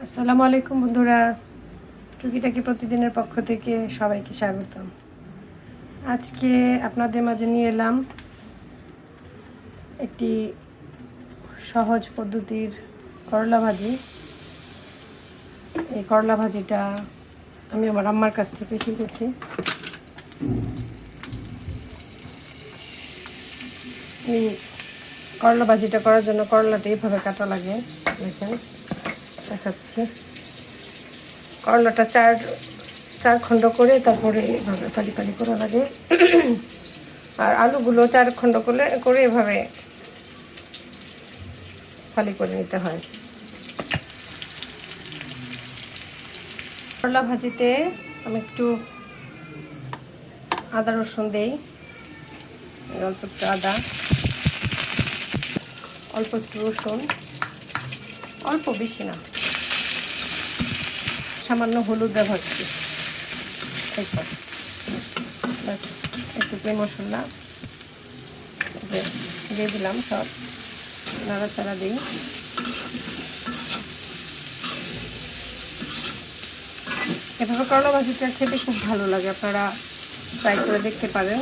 আসসালামু আলাইকুম বন্ধুরা, টুকিটাকি প্রতিদিনের পক্ষ থেকে সবাইকে স্বাগতম। আজকে আপনাদের মাঝে নিয়ে এলাম একটি সহজ পদ্ধতির করলা ভাজি। এই করলা ভাজিটা আমি আমার আম্মার কাছ থেকে শিখেছি। এই করলা ভাজিটা করার জন্য করলাটা এইভাবে কাটা লাগে, দেখেন দেখাচ্ছি। করলাটা চার খণ্ড করে তারপরে এভাবে ফালি ফালি করা লাগে, আর আলুগুলো 4 খণ্ড করে এভাবে ফালি করে নিতে হয়। করলা ভাজিতে আমি একটু আদা রসুন দেই, অল্প একটু আদা, অল্প একটু রসুন, অল্প বেশি না, সামান্য হলুদ ব্যবহার করি, একটু মশলা দিয়ে দিলাম, সব নাড়াচাড়া দিই। এভাবে করলা ভাজিটা খেতে খুব ভালো লাগে, আপনারা ট্রাই করে দেখতে পারেন।